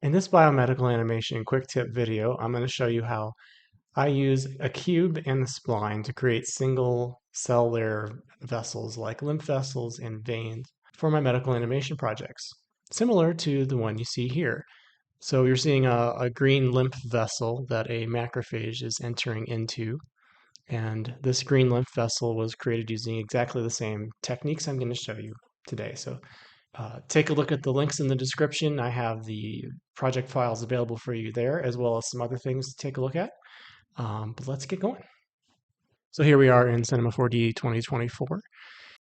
In this biomedical animation quick tip video, I'm going to show you how I use a cube and the spline to create single cellular vessels like lymph vessels and veins for my medical animation projects, similar to the one you see here. So you're seeing a green lymph vessel that a macrophage is entering into, and this green lymph vessel was created using exactly the same techniques I'm going to show you today. So take a look at the links in the description. I have the project files available for you there, as well as some other things to take a look at. But let's get going. So here we are in Cinema 4D 2024.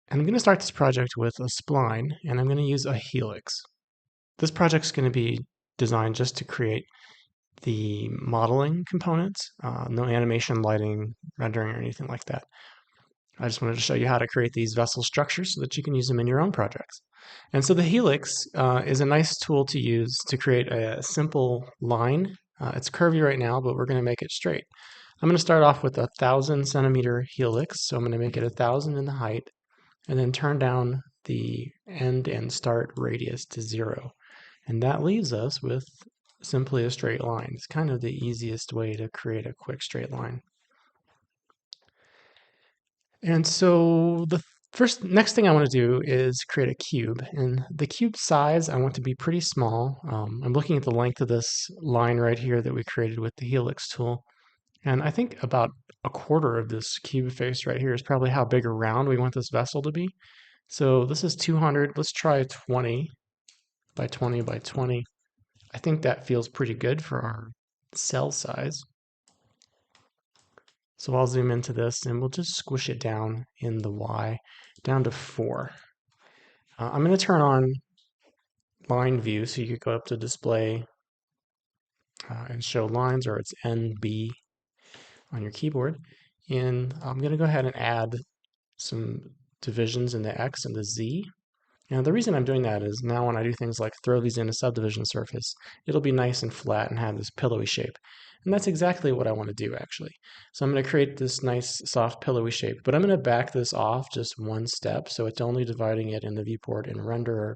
And I'm going to start this project with a spline, and I'm going to use a helix. This project's going to be designed just to create the modeling components, no animation, lighting, rendering, or anything like that. I just wanted to show you how to create these vessel structures so that you can use them in your own projects. And so the helix is a nice tool to use to create a simple line. It's curvy right now, but we're going to make it straight. I'm going to start off with a 1,000 centimeter helix. So I'm going to make it 1,000 in the height and then turn down the end and start radius to 0. And that leaves us with simply a straight line. It's kind of the easiest way to create a quick straight line. And so the next thing I want to do is create a cube. And the cube size I want to be pretty small. I'm looking at the length of this line right here that we created with the helix tool. And I think about a quarter of this cube face right here is probably how big around we want this vessel to be. So this is 200. Let's try 20 by 20 by 20. I think that feels pretty good for our cell size. So I'll zoom into this and we'll just squish it down in the Y, down to 4. I'm going to turn on line view so you could go up to display and show lines, or it's NB on your keyboard. And I'm going to go ahead and add some divisions in the X and the Z. And the reason I'm doing that is now when I do things like throw these in a subdivision surface, it'll be nice and flat and have this pillowy shape. And that's exactly what I want to do, actually. So I'm going to create this nice, soft, pillowy shape, but I'm going to back this off just one step, so it's only dividing it in the viewport and renderer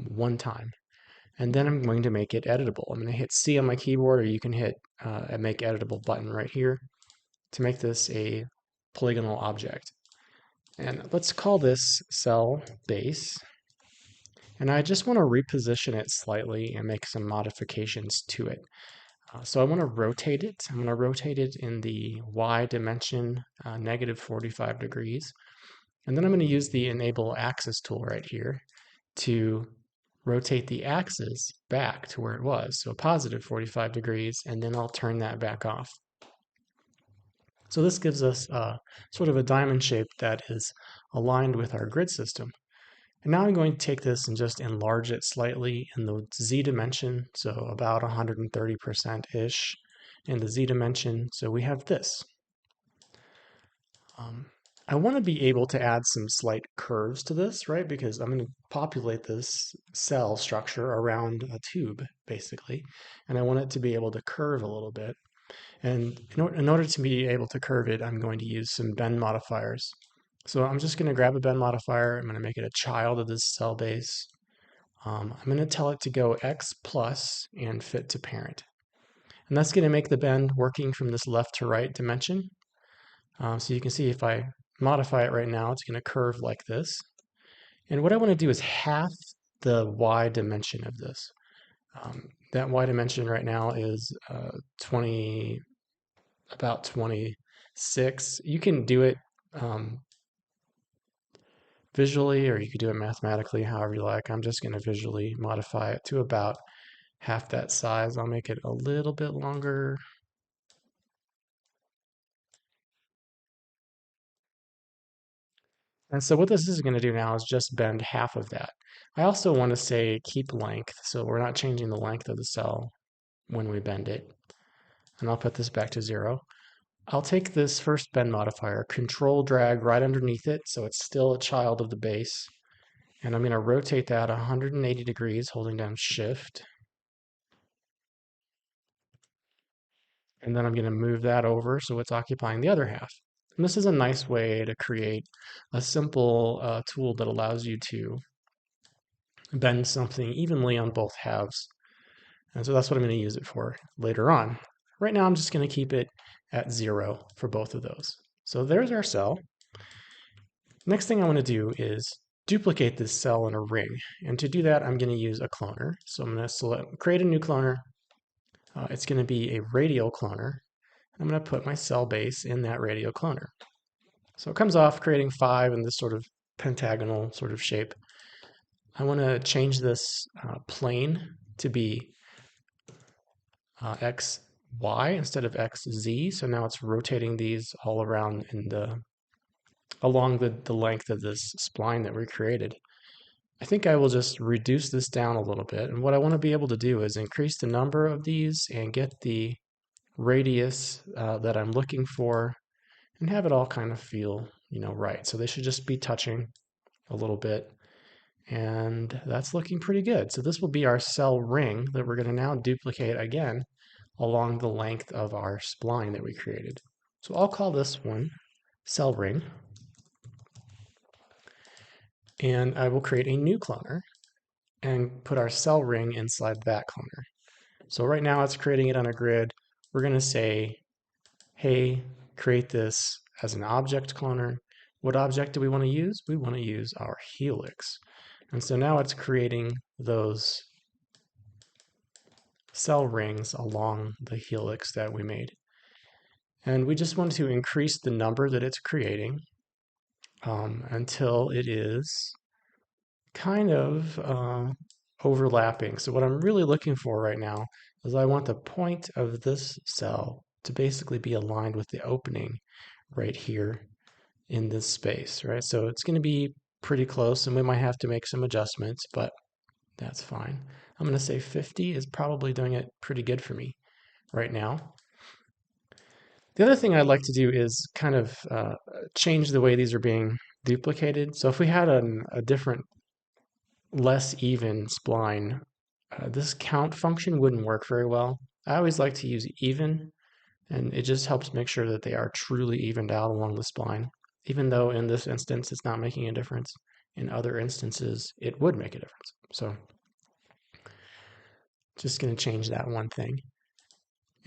one time. And then I'm going to make it editable. I'm going to hit C on my keyboard, or you can hit a Make Editable button right here to make this a polygonal object. And let's call this cell base. And I just want to reposition it slightly and make some modifications to it. So I want to rotate it. I'm going to rotate it in the Y dimension, negative 45 degrees. And then I'm going to use the Enable Axis tool right here to rotate the axis back to where it was, so positive 45 degrees, and then I'll turn that back off. So this gives us sort of a diamond shape that is aligned with our grid system. And now I'm going to take this and just enlarge it slightly in the Z dimension, so about 130%-ish in the Z dimension. So we have this. I want to be able to add some slight curves to this, right? Because I'm going to populate this cell structure around a tube, basically. And I want it to be able to curve a little bit. And in order to be able to curve it, I'm going to use some bend modifiers. So I'm just going to grab a bend modifier. I'm going to make it a child of this cell base. I'm going to tell it to go X plus and fit to parent. And that's going to make the bend working from this left to right dimension. So you can see if I modify it right now, it's going to curve like this. And what I want to do is half the Y dimension of this. That Y dimension right now is 20, about 26. You can do it visually, or you could do it mathematically, however you like. I'm just going to visually modify it to about half that size. I'll make it a little bit longer. And so what this is going to do now is just bend half of that. I also want to say keep length, so we're not changing the length of the cell when we bend it. And I'll put this back to 0. I'll take this first bend modifier, control drag right underneath it, so it's still a child of the base. And I'm going to rotate that 180 degrees, holding down Shift. And then I'm going to move that over so it's occupying the other half. And this is a nice way to create a simple tool that allows you to bend something evenly on both halves. And so that's what I'm going to use it for later on. Right now, I'm just going to keep it at 0 for both of those. So there's our cell. Next thing I want to do is duplicate this cell in a ring. And to do that, I'm going to use a cloner. So I'm going to create a new cloner. It's going to be a radial cloner. I'm going to put my cell base in that radial cloner. So it comes off creating 5 in this sort of pentagonal sort of shape. I want to change this plane to be x, y instead of x, z. So now it's rotating these all around along the length of this spline that we created. I think I will just reduce this down a little bit. And what I want to be able to do is increase the number of these and get the radius that I'm looking for and have it all kind of feel, right. So they should just be touching a little bit. And that's looking pretty good. So this will be our cell ring that we're going to now duplicate again along the length of our spline that we created. So I'll call this one cell ring. And I will create a new cloner and put our cell ring inside that cloner. So right now it's creating it on a grid. We're going to say, hey, create this as an object cloner. What object do we want to use? We want to use our helix. And so now it's creating those cell rings along the helix that we made. And we just want to increase the number that it's creating until it is kind of overlapping. So what I'm really looking for right now is I want the point of this cell to basically be aligned with the opening right here in this space, right? So it's going to be pretty close, and we might have to make some adjustments, but that's fine. I'm going to say 50 is probably doing it pretty good for me right now. The other thing I'd like to do is kind of change the way these are being duplicated. So if we had a different, less even spline, this count function wouldn't work very well. I always like to use even, and it just helps make sure that they are truly evened out along the spline, even though in this instance it's not making a difference. In other instances, it would make a difference. So just going to change that one thing.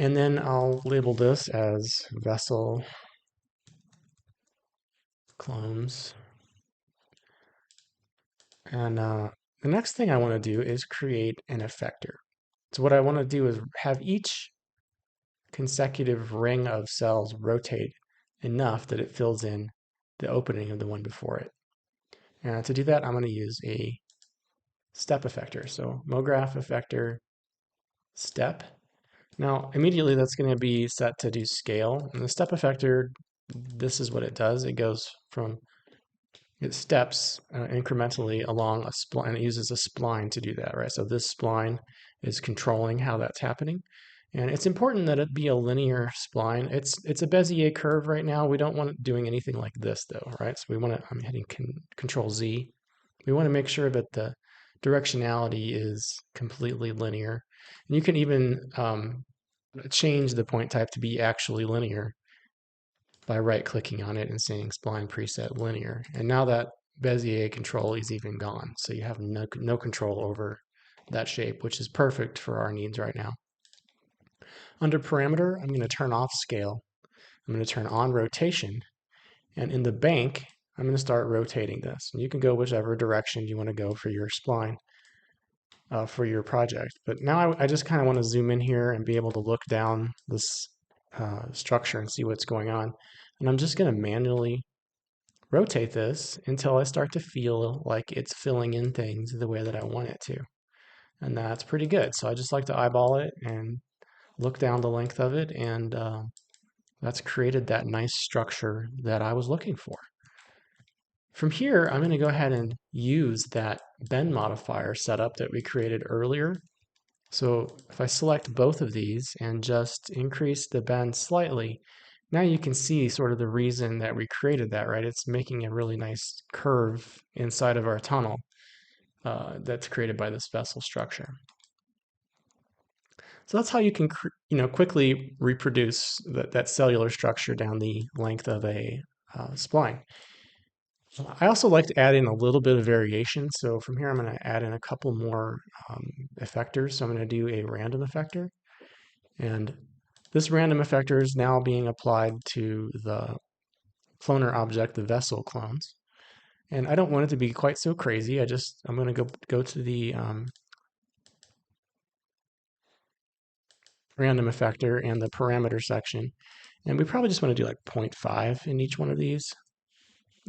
And then I'll label this as vessel clones. And the next thing I want to do is create an effector. So what I want to do is have each consecutive ring of cells rotate enough that it fills in the opening of the one before it. And to do that, I'm going to use a step effector. So MoGraph effector step. Now, immediately that's going to be set to do scale. And the step effector, this is what it does. It steps incrementally along a spline. It uses a spline to do that, right? So this spline is controlling how that's happening. And it's important that it be a linear spline. It's a Bezier curve right now. We don't want it doing anything like this though, right? So we want to, I'm hitting Control Z. We want to make sure that the directionality is completely linear. And you can even change the point type to be actually linear by right-clicking on it and saying spline preset linear. And now that Bezier control is even gone. So you have no control over that shape, which is perfect for our needs right now. Under parameter, I'm going to turn off scale. I'm going to turn on rotation. And in the bank, I'm going to start rotating this. And you can go whichever direction you want to go for your spline for your project. But now I just kind of want to zoom in here and be able to look down this structure and see what's going on. And I'm just going to manually rotate this until I start to feel like it's filling in things the way that I want it to. And that's pretty good. So I just like to eyeball it and look down the length of it, and that's created that nice structure that I was looking for. From here, I'm going to go ahead and use that bend modifier setup that we created earlier. So if I select both of these and just increase the bend slightly, now you can see sort of the reason that we created that, right? It's making a really nice curve inside of our tunnel that's created by this vessel structure. So that's how you can quickly reproduce that cellular structure down the length of a spline. I also like to add in a little bit of variation. So from here, I'm going to add in a couple more effectors. So I'm going to do a random effector. And this random effector is now being applied to the cloner object, the vessel clones. And I don't want it to be quite so crazy. I'm going to go to the random effector and the parameter section. And we probably just want to do like 0.5 in each one of these.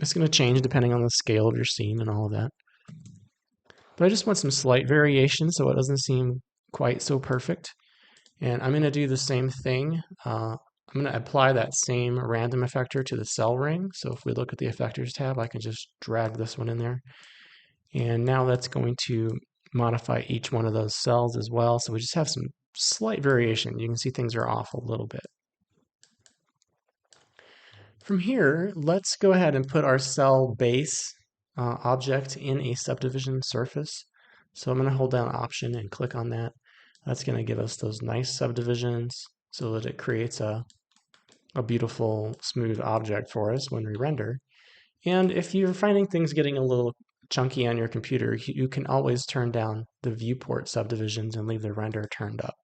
It's going to change depending on the scale of your scene and all of that. But I just want some slight variation so it doesn't seem quite so perfect. And I'm going to do the same thing. I'm going to apply that same random effector to the cell ring. So if we look at the effectors tab, I can just drag this one in there. And now that's going to modify each one of those cells as well. So we just have some slight variation. You can see things are off a little bit. From here, let's go ahead and put our cell base object in a subdivision surface. So I'm going to hold down Option and click on that. That's going to give us those nice subdivisions so that it creates a beautiful, smooth object for us when we render. And if you're finding things getting a little chunky on your computer, you can always turn down the viewport subdivisions and leave the render turned up.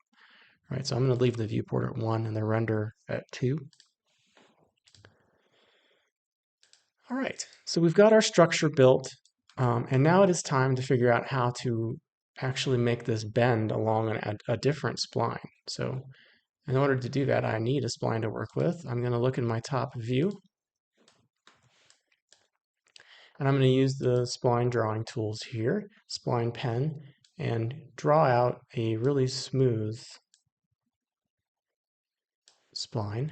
All right, so I'm going to leave the viewport at 1 and the render at 2. All right, so we've got our structure built, and now it is time to figure out how to actually make this bend along a different spline. So in order to do that, I need a spline to work with. I'm going to look in my top view, and I'm going to use the spline drawing tools here, spline pen, and draw out a really smooth spline.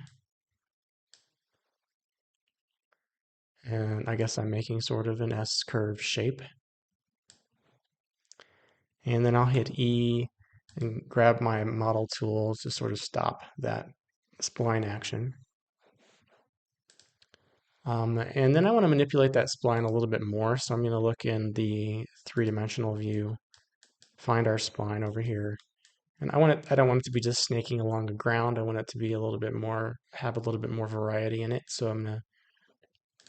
And I guess I'm making sort of an S-curve shape. And then I'll hit E and grab my model tool to sort of stop that spline action. And then I want to manipulate that spline a little bit more. So I'm going to look in the three-dimensional view, find our spline over here. And I don't want it to be just snaking along the ground. I want it to be a little bit more, have a little bit more variety in it. So I'm going to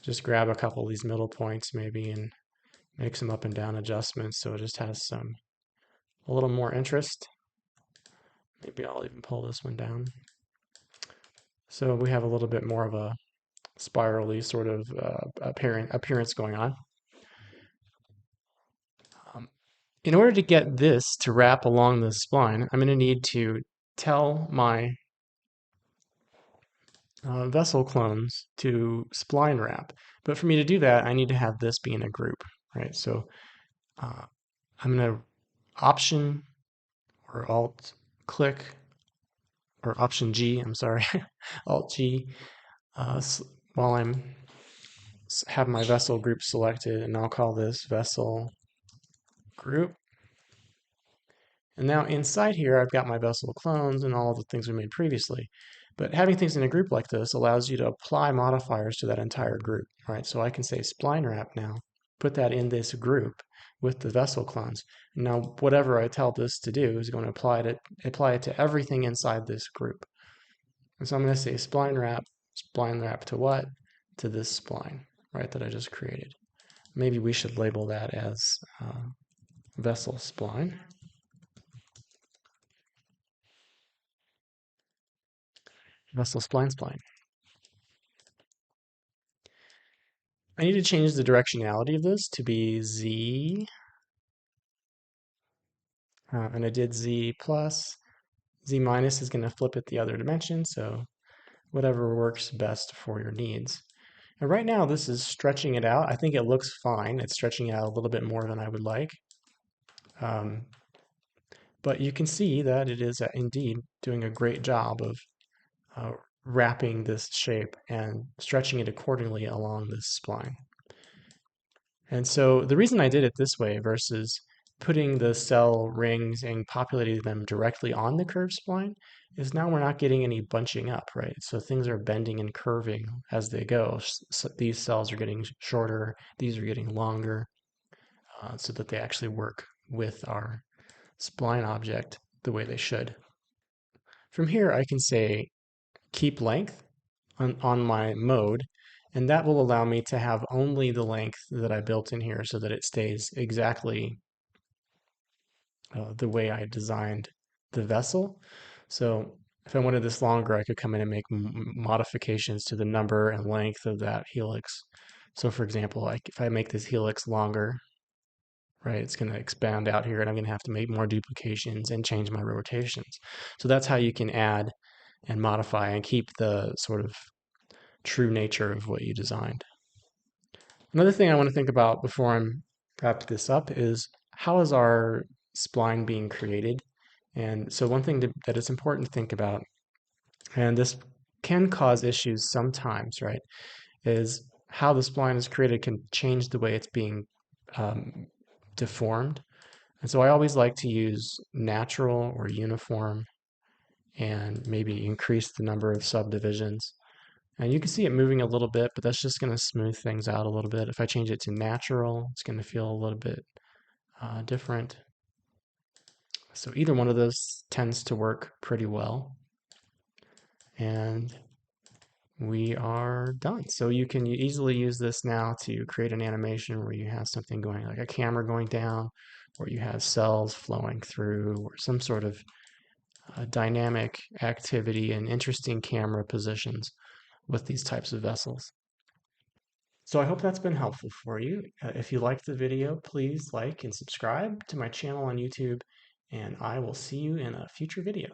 just grab a couple of these middle points maybe and make some up and down adjustments so it just has a little more interest. Maybe I'll even pull this one down. So we have a little bit more of a spirally sort of appearance going on. In order to get this to wrap along the spline, I'm going to need to tell my vessel clones to spline wrap. But for me to do that, I need to have this be in a group, right? So I'm going to Option or Alt click, or Option G, I'm sorry, Alt G, while I'm have my vessel group selected, and I'll call this vessel group. And now inside here, I've got my vessel clones and all of the things we made previously. But having things in a group like this allows you to apply modifiers to that entire group, right? So I can say spline wrap now, put that in this group with the vessel clones. Now, whatever I tell this to do is going to apply it to everything inside this group. And so I'm going to say spline wrap to what? To this spline, right, that I just created. Maybe we should label that as vessel spline. Vessel spline. I need to change the directionality of this to be Z. And I did Z plus. Z minus is going to flip it the other dimension, so whatever works best for your needs. And right now this is stretching it out. I think it looks fine. It's stretching out a little bit more than I would like. But you can see that it is indeed doing a great job of wrapping this shape and stretching it accordingly along this spline. And so the reason I did it this way versus putting the cell rings and populating them directly on the curved spline is now we're not getting any bunching up, right? So things are bending and curving as they go. So these cells are getting shorter, these are getting longer, so that they actually work with our spline object the way they should. From here, I can say keep length on my mode, And that will allow me to have only the length that I built in here so that it stays exactly the way I designed the vessel. So if I wanted this longer, I could come in and make modifications to the number and length of that helix. So for example, like if I make this helix longer, right, it's going to expand out here and I'm going to have to make more duplications and change my rotations. So that's how you can add and modify and keep the sort of true nature of what you designed. Another thing I want to think about before I'm wrapped this up is how is our spline being created? And so one thing that it's important to think about, and this can cause issues sometimes, right, is how the spline is created can change the way it's being um, deformed. And so I always like to use natural or uniform and maybe increase the number of subdivisions. And you can see it moving a little bit, but that's just going to smooth things out a little bit. If I change it to natural, it's going to feel a little bit different. So either one of those tends to work pretty well. And we are done. So you can easily use this now to create an animation where you have something going, like a camera going down, or you have cells flowing through, or some sort of dynamic activity and interesting camera positions with these types of vessels. So I hope that's been helpful for you. If you liked the video, please like and subscribe to my channel on YouTube, and I will see you in a future video.